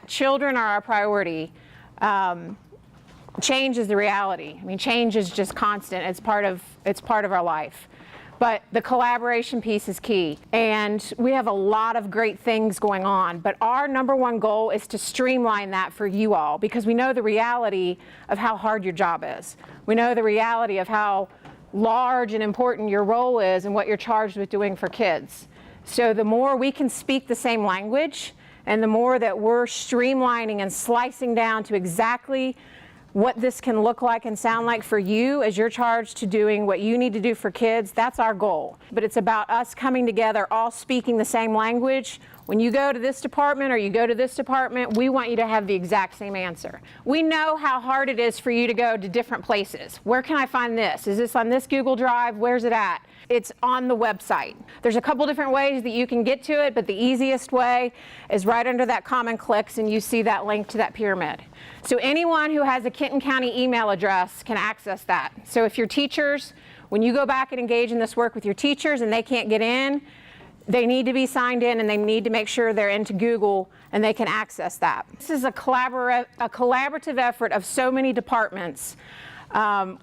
children are our priority, change is the reality. I mean, change is just constant. It's part of our life. But the collaboration piece is key. And we have a lot of great things going on, but our number one goal is to streamline that for you all, because we know the reality of how hard your job is. We know the reality of how large and important your role is and what you're charged with doing for kids. So the more we can speak the same language, and the more that we're streamlining and slicing down to exactly what this can look like and sound like for you as you're charged to doing what you need to do for kids, that's our goal. But it's about us coming together, all speaking the same language. When you go to this department or you go to this department, we want you to have the exact same answer. We know how hard it is for you to go to different places. Where can I find this? Is this on this Google Drive? Where's it at? It's on the website. There's a couple different ways that you can get to it, but the easiest way is right under that common clicks, and you see that link to that pyramid. So anyone who has a Kenton County email address can access that. So if your teachers, when you go back and engage in this work with your teachers and they can't get in, they need to be signed in and they need to make sure they're into Google and they can access that. This is a collaborative effort of so many departments, a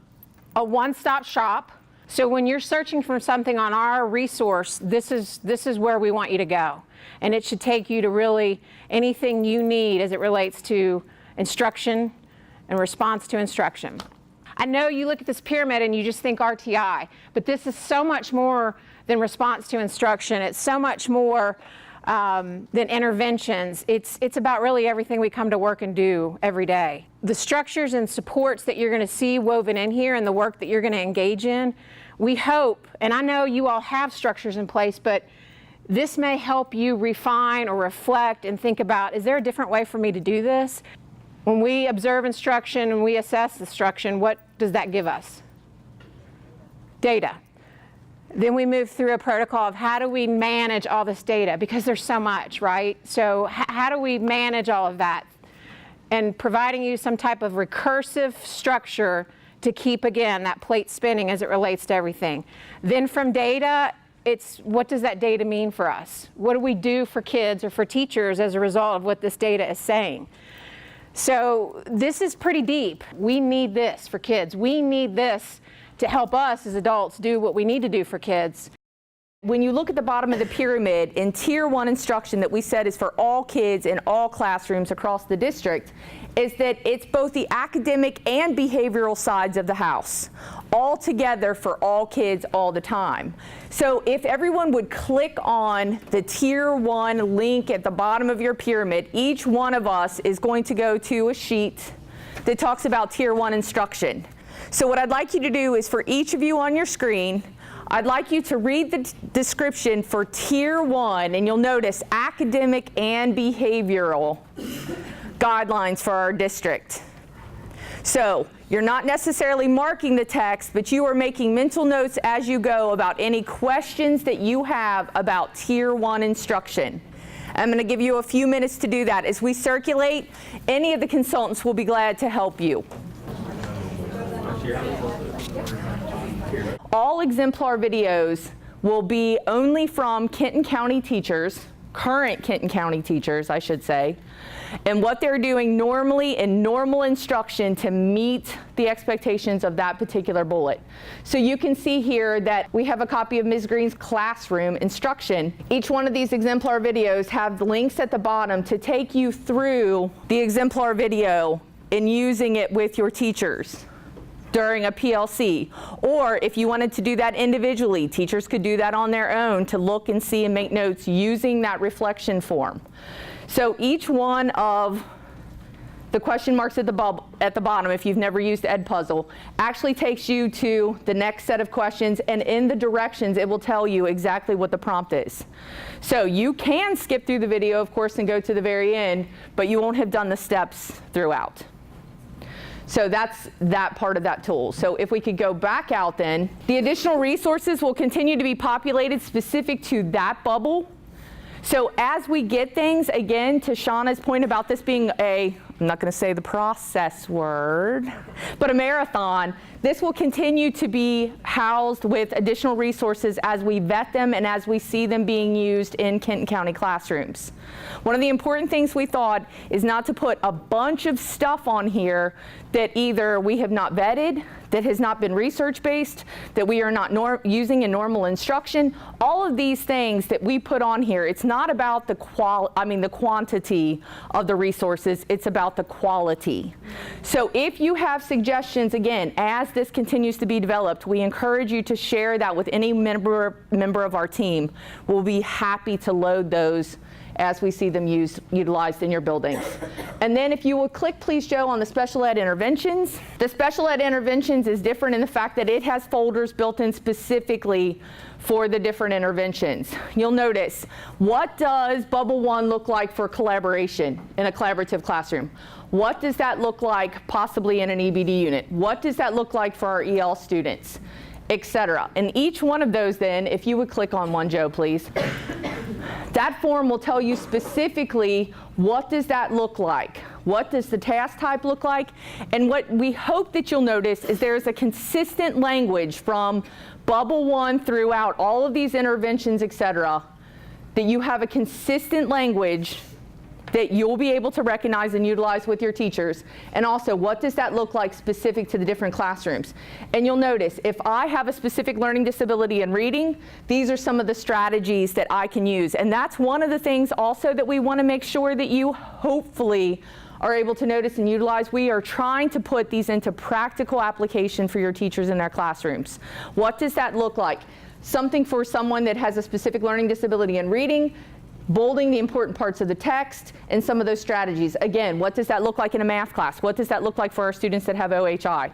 one-stop shop. So when you're searching for something on our resource, this is where we want you to go. And it should take you to really anything you need as it relates to instruction and response to instruction. I know you look at this pyramid and you just think RTI, but this is so much more than response to instruction. It's so much more than interventions. It's about really everything we come to work and do every day. The structures and supports that you're going to see woven in here and the work that you're going to engage in, we hope, and I know you all have structures in place, but this may help you refine or reflect and think about, is there a different way for me to do this? When we observe instruction and we assess instruction, what does that give us? Data. Then we move through a protocol of how do we manage all this data, because there's so much, right? So how do we manage all of that? And providing you some type of recursive structure to keep, again, that plate spinning as it relates to everything. Then from data, it's what does that data mean for us? What do we do for kids or for teachers as a result of what this data is saying? So this is pretty deep. We need this for kids. We need this to help us as adults do what we need to do for kids. When you look at the bottom of the pyramid, in Tier 1 instruction that we said is for all kids in all classrooms across the district, is that it's both the academic and behavioral sides of the house, all together for all kids all the time. So if everyone would click on the Tier 1 link at the bottom of your pyramid, each one of us is going to go to a sheet that talks about Tier 1 instruction. So what I'd like you to do is, for each of you on your screen, I'd like you to read the description for Tier 1, and you'll notice academic and behavioral guidelines for our district. So you're not necessarily marking the text, but you are making mental notes as you go about any questions that you have about Tier 1 instruction. I'm going to give you a few minutes to do that. As we circulate, any of the consultants will be glad to help you. All exemplar videos will be only from Kenton County teachers, current Kenton County teachers, I should say, and what they're doing normally in normal instruction to meet the expectations of that particular bullet. So you can see here that we have a copy of Ms. Green's classroom instruction. Each one of these exemplar videos have the links at the bottom to take you through the exemplar video and using it with your teachers during a PLC. Or if you wanted to do that individually, teachers could do that on their own to look and see and make notes using that reflection form. So each one of the question marks at the bottom, if you've never used Edpuzzle, actually takes you to the next set of questions, and in the directions it will tell you exactly what the prompt is. So you can skip through the video, of course, and go to the very end, but you won't have done the steps throughout. So that's that part of that tool. So if we could go back out then, the additional resources will continue to be populated specific to that bubble. So as we get things, again, to Shauna's point about this being I'm not going to say the process word, but a marathon, this will continue to be housed with additional resources as we vet them and as we see them being used in Kenton County classrooms. One of the important things we thought is not to put a bunch of stuff on here that either we have not vetted, that has not been research-based, that we are not using in normal instruction. All of these things that we put on here, it's not about the quantity of the resources, it's about the quality. So if you have suggestions, again, as this continues to be developed, we encourage you to share that with any member of our team. We'll be happy to load those as we see them utilized in your buildings. And then if you will click, please, Joe, on the special ed interventions. The special ed interventions is different in the fact that it has folders built in specifically for the different interventions. You'll notice, what does Bubble 1 look like for collaboration in a collaborative classroom? What does that look like possibly in an EBD unit? What does that look like for our EL students, etc.? And each one of those then, if you would click on one, Joe, please. That form will tell you specifically what does that look like? What does the task type look like? And what we hope that you'll notice is there's a consistent language from Bubble 1 throughout all of these interventions, etc., that you have a consistent language that you'll be able to recognize and utilize with your teachers. And also, what does that look like specific to the different classrooms? And you'll notice, if I have a specific learning disability in reading, these are some of the strategies that I can use. And that's one of the things also that we want to make sure that you hopefully are able to notice and utilize. We are trying to put these into practical application for your teachers in their classrooms. What does that look like? Something for someone that has a specific learning disability in reading, bolding the important parts of the text, and some of those strategies. Again, what does that look like in a math class? What does that look like for our students that have OHI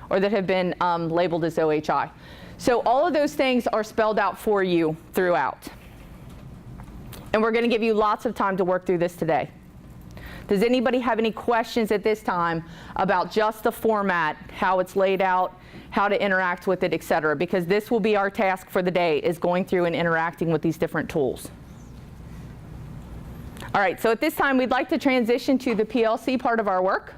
or that have been labeled as OHI? So all of those things are spelled out for you throughout. And we're going to give you lots of time to work through this today. Does anybody have any questions at this time about just the format, how it's laid out, how to interact with it, etc.? Because this will be our task for the day, is going through and interacting with these different tools. All right, so at this time, we'd like to transition to the PLC part of our work.